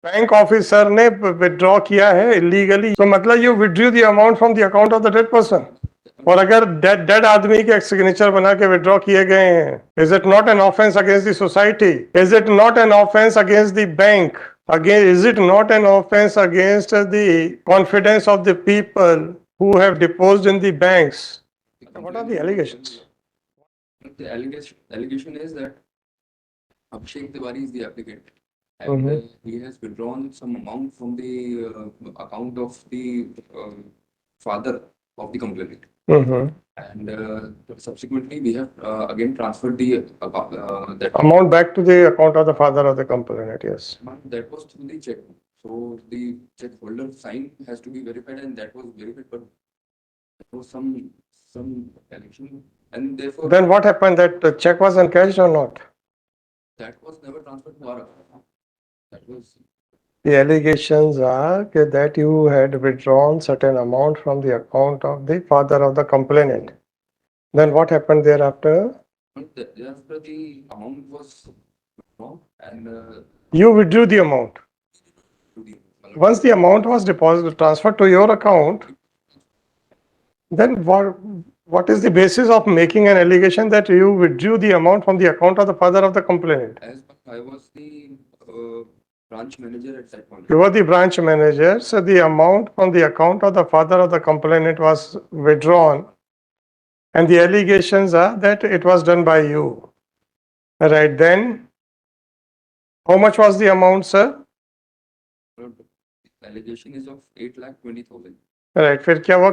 Bank officer ने withdraw किया है इलीगली, तो मतलब you withdrew the amount from the account of the dead person. और अगर डेड आदमी के सिग्नेचर बना के विड्रॉ किए गए हैं, is it not an offence against the society? Is it not an offence against the bank? Again, is it not an offence against the confidence of the people who have deposed in the banks? What are the allegations? The allegation is that Abhishek Tiwari is the applicant, and he has withdrawn some amount from the account of the father of the complainant. And subsequently, we have again transferred the that amount back to the account of the father of the complainant. Yes. That was through the check. So the check holder sign has to be verified, and that was verified, but there was some allegation, and therefore. Then what happened? That the check was encashed or not? That was never transferred to our account. That was. The allegations are that you had withdrawn certain amount from the account of the father of the complainant. Then what happened thereafter? Thereafter, the amount was withdrawn, and you withdrew the amount. Once the amount was deposited, transferred to your account, then what is the basis of making an allegation that you withdrew the amount from the account of the father of the complainant? As I was the branch manager at that point. You were the branch manager, so the amount from the account of the father of the complainant was withdrawn, and the allegations are that it was done by you. Right, then how much was the amount, sir? Allegation is of 8,20,000. Right, फिर क्या हुआ?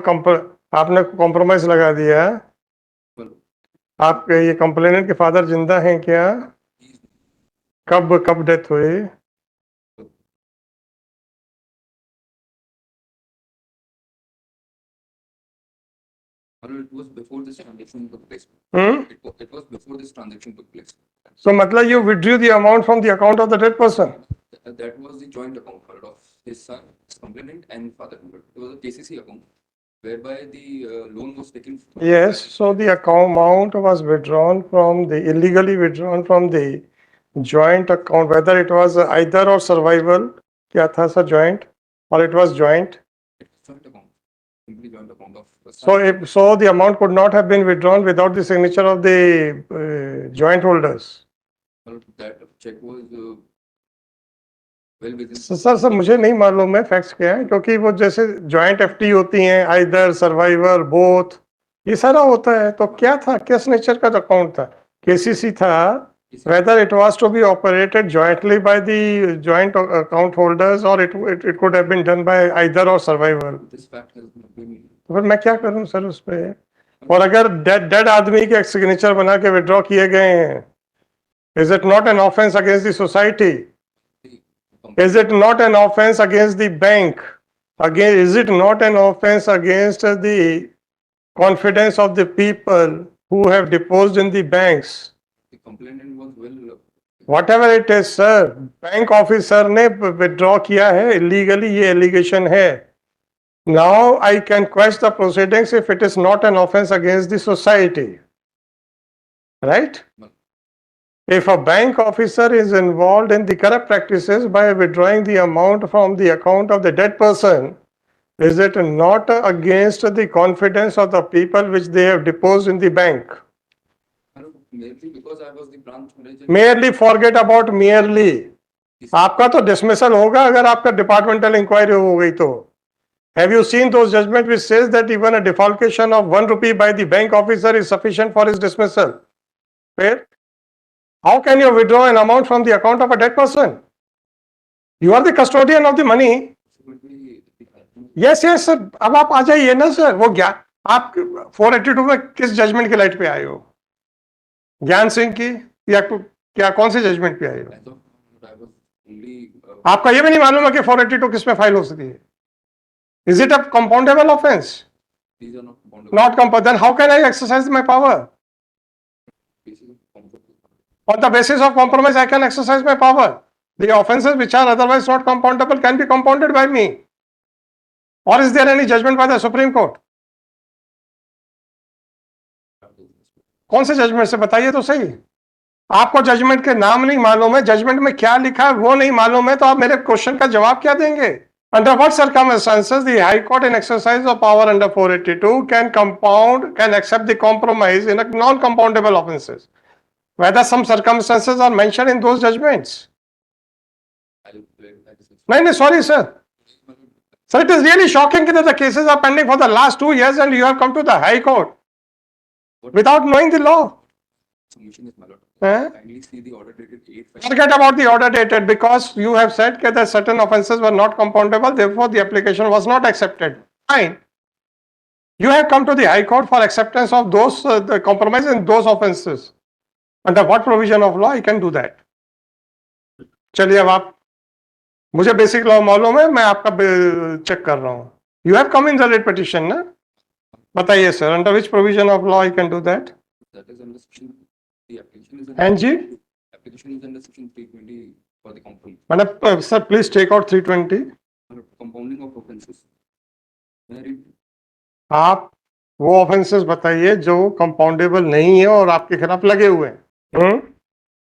आपने compromise लगा दिया? आपके ये complainant के father जिंदा हैं क्या? कब डेथ हुई? It was before this transaction took place. It was before this transaction took place. So मतलब you withdrew the amount from the account of the dead person? That was the joint account of his son, his complainant, and father. It was a KCC account whereby the loan was taken. Yes, so the amount was withdrawn from the illegally withdrawn from the joint account, whether it was either or survival, क्या था sir, joint, or it was joint? Joint account. Joint account of so the amount could not have been withdrawn without the signature of the joint holders. That check was well within. Sir मुझे नहीं मालूम है facts क्या है, क्योंकि वो जैसे joint FD होती हैं, आइदर, सर्वाइवर, बोथ, ये सारा होता है। तो क्या था, किस नेचर का अकाउंट था? केसीसी था, whether it was to be operated jointly by the joint account holders or it could have been done by either or survivor. This fact has been. फिर मैं क्या करूं सर उस पे? और अगर डेड आदमी के सिग्नेचर बना के विड्रॉ किए गए हैं, is it not an offense against the society? Is it not an offense against the bank? Again, is it not an offense against the confidence of the people who have deposed in the banks? The complainant was well. Whatever it is, sir, bank officer ने withdraw किया है illegally, ये allegation है. Now I can quash the proceedings if it is not an offense against the society, right? If a bank officer is involved in the corrupt practices by withdrawing the amount from the account of the dead person, is it not against the confidence of the people which they have deposed in the bank? Merely because I was the branch manager. Merely forget about merely. आपका तो dismissal होगा अगर आपका departmental inquiry हो गई तो. Have you seen those judgment which says that even a defalcation of 1 rupee by the bank officer is sufficient for his dismissal? Fair? How can you withdraw an amount from the account of a dead person? You are the custodian of the money. Yes, sir. अब आप आ जाइए ना sir. वो क्या आप 482 में किस judgement की लाइट पे आए हो? ज्ञान सिंह की या क्या कौन से जजमेंट पे आए हो? आपका ये भी नहीं मालूम है कि 482 किस में फाइल हो सकती है? Is it a compoundable offense? These are not compoundable. Not compoundable. Then how can I exercise my power? On the basis of compromise, I can exercise my power. The offences which are otherwise not compoundable can be compounded by me. Or is there any judgment by the Supreme Court? कौन से judgement से बताइए तो सही. आपको judgement के नाम नहीं मालूम है, जजमेंट में क्या लिखा है वो नहीं मालूम है, तो आप मेरे क्वेश्चन का जवाब क्या देंगे? Under what circumstances the High Court in exercise of power under 482 can accept the compromise in a non-compoundable offences? Whether some circumstances are mentioned in those judgments? No, sorry, sir. Sir, it is really shocking that the cases are pending for the last 2 years and you have come to the High Court without knowing the law. Submission is my lord. Eh? Kindly see the order dated 8/5. Forget about the order dated, because you have said that certain offences were not compoundable, therefore the application was not accepted. Fine. You have come to the High Court for acceptance of those the compromise in those offences. Under what provision of law I can do that? चलिए अब आप, मुझे basic law मालूम है, मैं आपका check कर रहा हूँ. You have come in the writ petition, ना? बताइए sir, under which provision of law I can do that? That is under section. The application is And जी? application is under section 320 for the compound. मतलब sir, please take out 320. Compounding of offences. May I read? आप वो offences बताइए जो compoundable नहीं है और आपके खिलाफ लगे हुए हैं.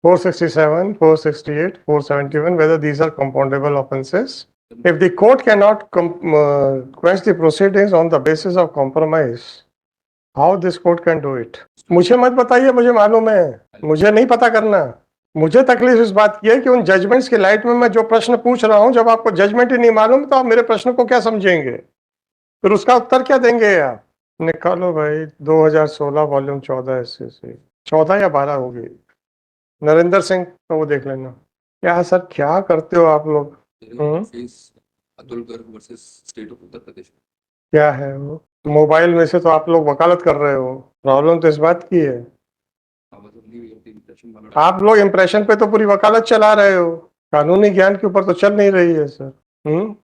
467, 468, 471, whether these are compoundable offenses. If the court cannot quench the proceedings on the basis of compromise, how this court can do it? मुझे मत बताइए, मुझे मालूम है, मुझे नहीं पता करना. मुझे तकलीफ इस बात की है कि उन जजमेंट्स की लाइट में मैं जो प्रश्न पूछ रहा हूं, जब आपको जजमेंट ही नहीं मालूम तो आप मेरे प्रश्न को क्या समझेंगे, फिर उसका उत्तर क्या देंगे आप? निकालो भाई, 2016 वॉल्यूम 14 से 14 या 12 होगी. नरेंद्र सिंह तो वो देख लेना. क्या सर, क्या करते हो आप लोग? Atul Garg versus state of Uttar Pradesh. क्या है वो? मोबाइल में से तो आप लोग वकालत कर रहे हो. प्रॉब्लम तो इस बात की है, आप लोग इम्प्रेशन पे तो पूरी वकालत चला रहे हो, कानूनी ज्ञान के ऊपर तो चल नहीं रही है सर.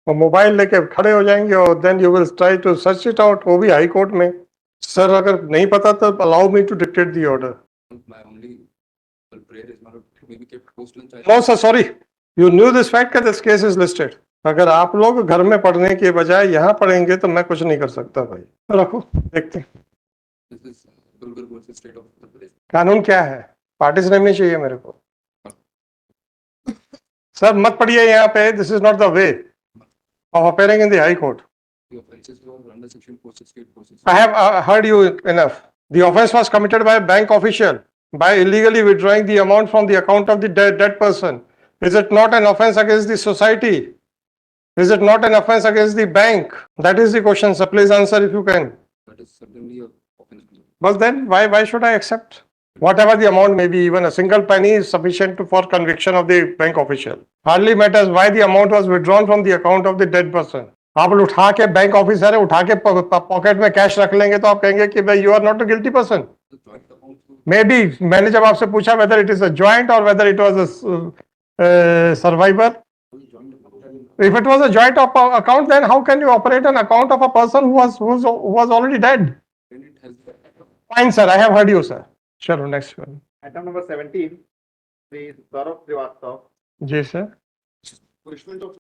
और मोबाइल लेके खड़े हो जाएंगे और then you will try to search it out, वो भी हाई कोर्ट में. सर अगर नहीं पता तो allow me to dictate the order. No sir, sorry, you knew this fact that this case is listed. अगर आप लोग घर में पढ़ने के बजाय यहाँ पढ़ेंगे तो मैं कुछ नहीं कर सकता भाई. रखो, देखते हैं कानून क्या है. पार्टीज नहीं चाहिए मेरे को. सर मत पढ़िए यहाँ पे, this is not the way of appearing in the high court. I have heard you enough. The offence was committed by a bank official by illegally withdrawing the amount from the account of the dead person. Is it not an offence against the society? Is it not an offence against the bank? That is the question, sir. Please answer if you can. That is certainly a offence. But then why should I accept? Whatever the amount may be, even a single penny is sufficient for conviction of the bank official. Hardly matters why the amount was withdrawn from the account of the dead person. आप उठा के bank officer है, उठा के pocket में cash रख लेंगे तो आप कहेंगे कि भाई you are not a guilty person. Maybe, मैंने जब आपसे पूछा whether it is a joint और whether it was a survivor. If it was a joint account, then how can you operate an account of a person who was already dead? Fine, sir. I have heard you, sir. Sure. Next one. Item number 17, the Saurav Srivastav. जी sir. Punishment of